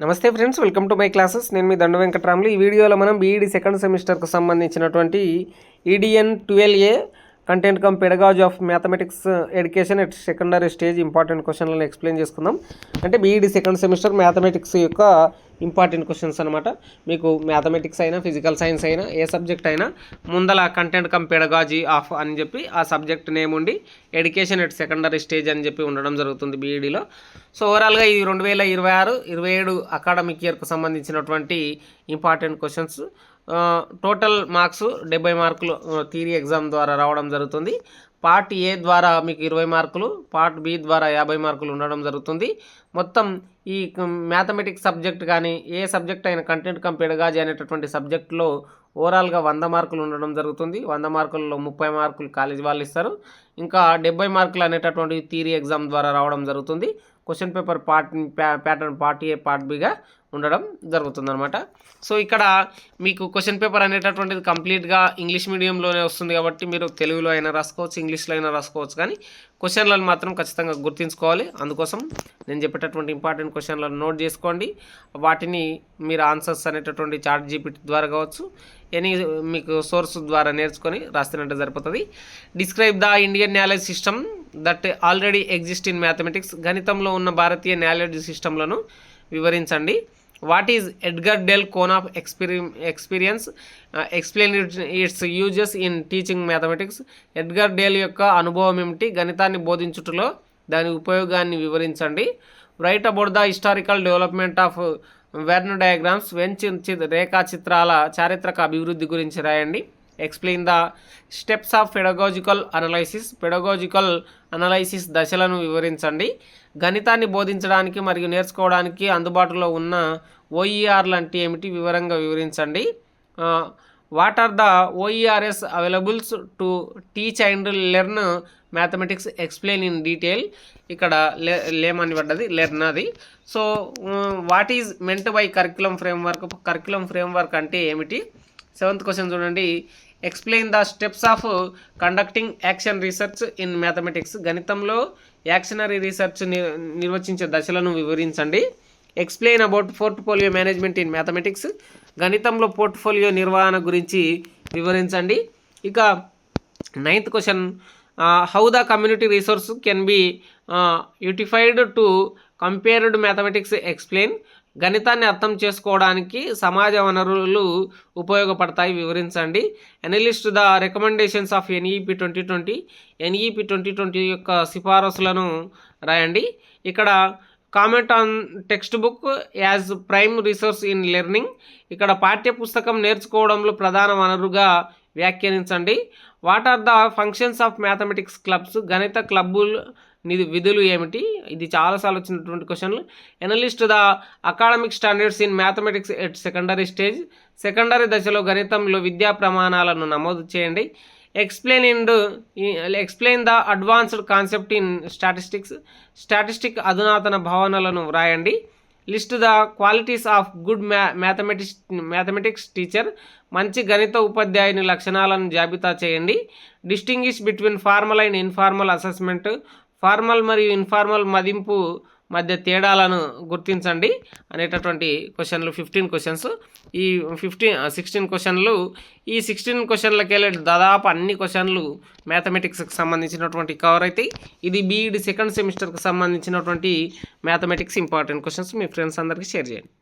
నమస్తే friends, welcome to my classes. నేను మీ దండ వెంకటరాములు. ఈ వీడియోలో మనం బీఈడి సెకండ్ సెమిస్టర్కు సంబంధించినటువంటి EDN 12A content cum pedagogy of mathematics education at secondary stage important క్వశ్చన్లను ఎక్స్ప్లెయిన్ చేసుకుందాం. అంటే బీఈడి సెకండ్ సెమిస్టర్ మ్యాథమెటిక్స్ యొక్క ఇంపార్టెంట్ క్వశ్చన్స్ అనమాట. మీకు మ్యాథమెటిక్స్ అయినా ఫిజికల్ సైన్స్ అయినా ఏ సబ్జెక్ట్ అయినా ముందల కంటెంట్ కమ్ పెడగాజీ ఆఫ్ అని చెప్పి ఆ సబ్జెక్ట్ నేమ్ ఉండి ఎడ్యుకేషన్ ఎట్ సెకండరీ స్టేజ్ అని చెప్పి ఉండడం జరుగుతుంది బీఈడిలో. సో ఓవరాల్గా ఈ 2026-27 అకాడమిక్ ఇయర్కు సంబంధించినటువంటి ఇంపార్టెంట్ క్వశ్చన్స్. టోటల్ మార్క్స్ 70 మార్కులు థియరీ ఎగ్జామ్ ద్వారా రావడం జరుగుతుంది. పార్ట్ ఏ ద్వారా మీకు 20 మార్కులు, పార్ట్ బి ద్వారా 50 మార్కులు ఉండడం జరుగుతుంది. మొత్తం ఈ మ్యాథమెటిక్స్ సబ్జెక్ట్ కానీ ఏ సబ్జెక్ట్ అయిన కంటెంట్ కమ్ పెడగాజీ అనేటటువంటి సబ్జెక్టులో ఓవరాల్గా 100 మార్కులు ఉండడం జరుగుతుంది. 100 మార్కుల్లో 30 మార్కులు కాలేజ్ వాళ్ళు ఇస్తారు. ఇంకా 70 మార్కులు అనేటటువంటి థియరీ ఎగ్జామ్ ద్వారా రావడం జరుగుతుంది. Question paper pattern part A part బిగా ఉండడం జరుగుతుందన్నమాట. సో ఇక్కడ మీకు క్వశ్చన్ పేపర్ అనేటటువంటిది కంప్లీట్గా ఇంగ్లీష్ మీడియంలోనే వస్తుంది కాబట్టి మీరు తెలుగులో అయినా రాసుకోవచ్చు, ఇంగ్లీష్లో అయినా రాసుకోవచ్చు, కానీ క్వశ్చన్లను మాత్రం ఖచ్చితంగా గుర్తుంచుకోవాలి. అందుకోసం నేను చెప్పేటటువంటి ఇంపార్టెంట్ క్వశ్చన్లను నోట్ చేసుకోండి. వాటిని మీరు ఆన్సర్స్ అనేటటువంటి చాట్ జీపీటీ ద్వారా కావచ్చు, ఎనీ మీకు సోర్స్ ద్వారా నేర్చుకొని రాస్తున్నట్టు సరిపోతుంది. Describe the Indian knowledge system that already exist in mathematics. గణితంలో ఉన్న భారతీయ నాలెడ్జ్ సిస్టంలను వివరించండి. What is Edgar Dale cone of experience, explain its uses in teaching mathematics. Edgar Dale యొక్క అనుభవం ఏమిటి, గణితాన్ని బోధించుటలో దాని ఉపయోగాన్ని వివరించండి. Write about the historical development of Venn diagrams. రేఖాచిత్రాల చారిత్రక అభివృద్ధి గురించి రాయండి. Explain the steps of pedagogical analysis. Pedagogical analysis దశలను వివరించండి. గణితాన్ని బోధించడానికి మరియు నేర్చుకోవడానికి అందుబాటులో ఉన్న ఓఈఆర్లు అంటే ఏమిటి వివరంగా వివరించండి. What are the OERs available to teach and learn mathematics, explain in detail. ఇక్కడ లేమని పడ్డది, లెర్న్ అది. So what is meant by curriculum framework. Curriculum framework అంటే ఏమిటి? 7th క్వశ్చన్ చూడండి. Explain the steps of conducting action research in mathematics. గణితంలో యాక్షనరీ research నిర్వచించే దశలను వివరించండి. Explain about portfolio management in mathematics. గణితంలో పోర్ట్ఫోలియో నిర్వహణ గురించి వివరించండి. ఇక 9th question. How the community resource can be utilized to comprehend mathematics, explain. గణితాన్ని అర్థం చేసుకోవడానికి సమాజ వనరులు ఉపయోగపడతాయి, వివరించండి. Analyse the recommendations of NEP 2020. NEP 2020 యొక్క సిఫారసులను రాయండి. ఇక్కడ comment on text book as prime resource in learning. ఇక్కడ పాఠ్య పుస్తకం నేర్చుకోవడంలో ప్రధాన వనరుగా వ్యాఖ్యానించండి. What are the functions of mathematics clubs. గణిత క్లబ్బులు విధులు ఏమిటి? ఇది చాలాసార్లు వచ్చినటువంటి క్వశ్చన్లు. Analyse the academic standards in mathematics at secondary stage. Secondary దశలో గణితంలో విద్యా ప్రమాణాలను నమోదు చేయండి. Explain the advanced concept in statistics. Statistic అధునాతన భావనలను వ్రాయండి. List the qualities of good mathematics teacher. మంచి గణిత ఉపాధ్యాయుని లక్షణాలను జాబితా చేయండి. Distinguish between formal and informal assessment. Formal మరియు ఇన్ఫార్మల్ మదింపు మధ్య తేడాలను గుర్తించండి అనేటటువంటి క్వశ్చన్లు 15 క్వశ్చన్స్. ఈ 16 క్వశ్చన్లు. ఈ 16 క్వశ్చన్లకెళ్ళి దాదాపు అన్ని క్వశ్చన్లు మ్యాథమెటిక్స్కి సంబంధించినటువంటి కవర్ అవుతాయి. ఇది బీఈడి సెకండ్ సెమిస్టర్కి సంబంధించినటువంటి మ్యాథమెటిక్స్ ఇంపార్టెంట్ క్వశ్చన్స్. మీ ఫ్రెండ్స్ అందరికీ షేర్ చేయండి.